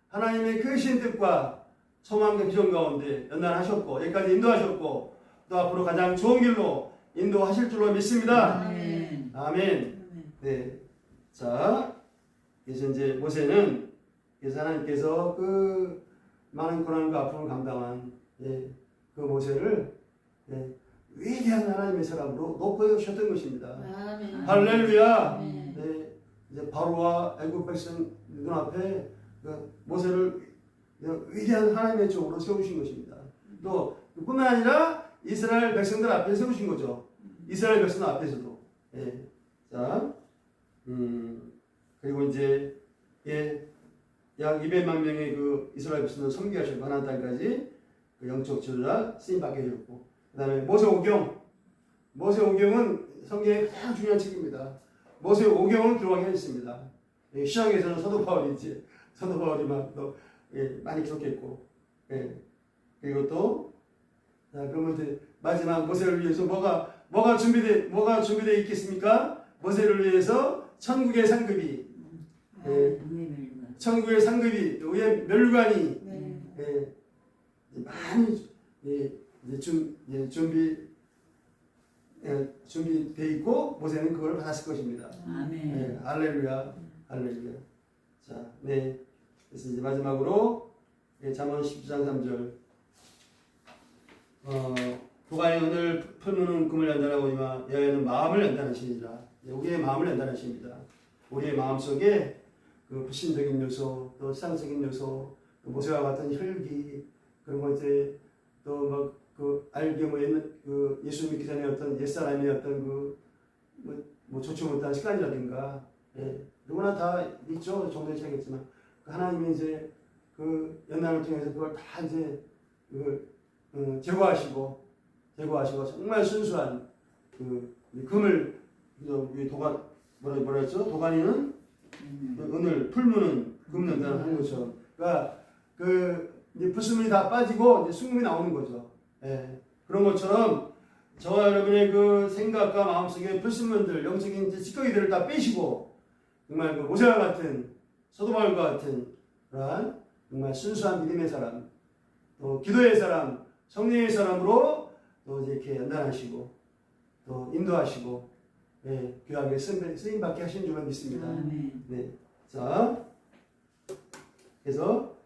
Speaker 1: 하나님의 크신 뜻과 소망과 비전 가운데 연단하셨고 여기까지 인도하셨고 또 앞으로 가장 좋은 길로 인도하실 줄로 믿습니다.
Speaker 2: 아멘.
Speaker 1: 아멘. 네. 자, 그래서 이제 모세는 그래서 하나님께서 그 많은 고난과 아픔을 감당한 그 모세를 위대한 하나님의 사람으로 높여주셨던 것입니다.
Speaker 3: 아멘.
Speaker 1: 할렐루야.
Speaker 3: 아멘.
Speaker 1: 네, 이제 바로와 애굽 백성 눈앞에 모세를 위대한 하나님의 종으로 세우신 것입니다. 또 뿐만 아니라 이스라엘 백성들 앞에 세우신 거죠. 이스라엘 백성들 앞에서도. 자, 그리고 이제 약 200만 명의 그 이스라엘 백성을 섬기게 하시고 가나안 땅까지 그 영적 지도자 쓰임 받게 되었고, 그 다음에 모세오경은 성경의 가장 중요한 책입니다. 모세오경을 기록하게 하셨습니다. 시장에서는 사도 바울이 막 또 많이 기록했고, 그리고 또 그러면 이제 마지막 모세를 위해서 뭐가 준비되어 있겠습니까? 모세를 위해서 천국의 상급이, 천국의 상급이, 의의 멸관이 많이 이제 준비돼 있고 모세는 그걸 받았을 것입니다.
Speaker 2: 아멘.
Speaker 1: 네, 할렐루야, 할렐루야. 자, 네. 그래서 이제 마지막으로 잠언 10장 3절. 도가니 은을 풀무는 금을 연단하거니와 여호와는 마음을 연단하시니라. 우리의 마음을 연단하십니다. 우리의 마음 속에 그 불신적인 요소, 또 세상적인 요소, 또 모세와 같은 혈기 그런 거 이제 또 막 그 알게 그 예수 믿기 전에 어떤 옛사람의 어떤 뭐 좋지 못한 습관이라든가 누구나 다 있죠. 좀 전에 얘기했지만 하나님이 이제 그 연단을 통해서 그걸 다 이제 제거하시고 정말 순수한 금을 뭐라 했죠? 도가니는 은을 풀무는 금 연단을 하는 것처럼 그러니까 이제 불순물이 다 빠지고 이제 순금이 나오는 거죠. 그런 것처럼 저와 여러분의 그 생각과 마음속에 불순물들, 영적인 찌꺼기들을 다 빼시고 정말 그 모세와 같은 소도마을과 같은 그러한 정말 순수한 믿음의 사람, 또 기도의 사람, 성령의 사람으로 또 이제 이렇게 연단하시고 또 인도하시고 교회에 쓰임 받게 하신 줄로 믿습니다. 네, 자, 그래서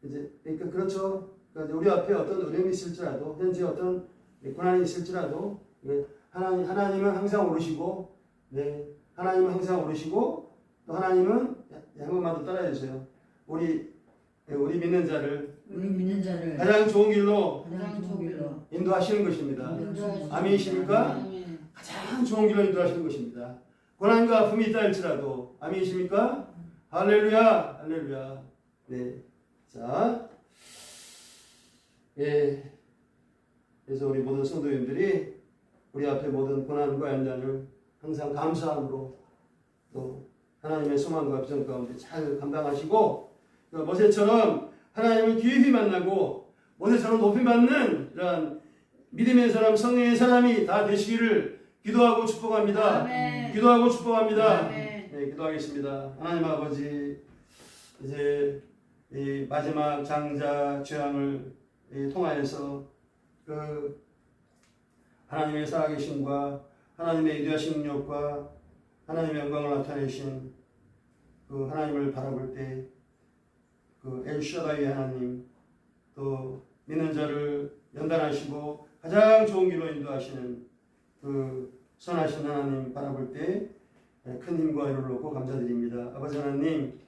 Speaker 1: 이제 그러니까 그렇죠. 그러니까 우리 앞에 어떤 어려움이 있을지라도 현재 어떤 고난이 있을지라도 하나님은 항상 오르시고, 하나님은 항상 오르시고 또 하나님은 한 번만 더 따라해 주세요. 우리 믿는 자를 가장 좋은 길로 인도하시는 것입니다. 아멘이십니까? 가장 좋은 길로 인도하시는 것입니다. 고난과 아픔이 있다 할지라도 아멘이십니까? 할렐루야, 할렐루야. 네, 자, 그래서 우리 모든 성도님들이 우리 앞에 모든 고난과 연단을 항상 감사함으로 또 하나님의 소망과 비전 가운데 잘 감당하시고 모세처럼 하나님을 깊이 만나고 모세처럼 높임받는 이런 믿음의 사람, 성령의 사람이 다 되시기를 기도하고 축복합니다.
Speaker 3: 아멘.
Speaker 1: 기도하고 축복합니다.
Speaker 3: 아멘.
Speaker 1: 네, 기도하겠습니다. 하나님 아버지, 이제 이 마지막 장자 죄앙을 통하여서 하나님의 살아계심과 하나님의 위대하신 능력과 하나님의 영광을 나타내신 하나님을 바라볼 때 엘샤다이 하나님, 또 믿는 자를 연단하시고 가장 좋은 길로 인도하시는 선하신 하나님 바라볼 때 큰 힘과 위로를 얻고 감사드립니다. 아버지 하나님,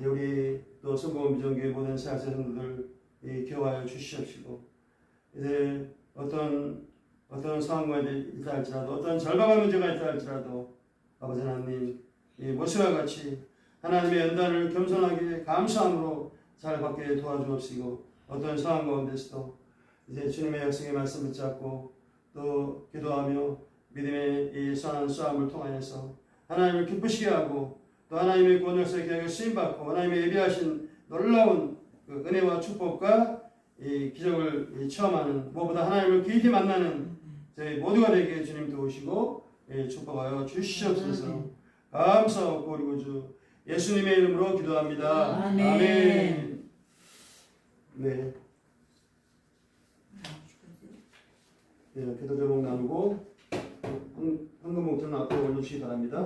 Speaker 1: 우리 또 성공원 비전교회 모든 사역자 성도들 기억하여 주시옵시고, 이제 어떤 상황과 있다 할지라도 어떤 절박한 문제가 있다 할지라도 아버지 하나님, 이 모세와 같이 하나님의 연단을 겸손하게 감사함으로 잘 받게 도와주옵시고, 어떤 상황 가운데서도 이제 주님의 약속의 말씀 붙잡고 또 기도하며 믿음의 이 선한 싸움을 통하여서 하나님을 기쁘시게 하고 또 하나님의 구원을서 계획을 수임받고 하나님의 예비하신 놀라운 은혜와 축복과 이 기적을 체험하는, 무엇보다 하나님을 깊이 만나는 저희 모두가 되게 주님 도우시고 축복하여 주시옵소서. 감사하고 그리고 주 예수님의 이름으로 기도합니다. 아멘. 네. 기도 제목 나누고 헌금 봉투는 앞에 올려주시기 바랍니다.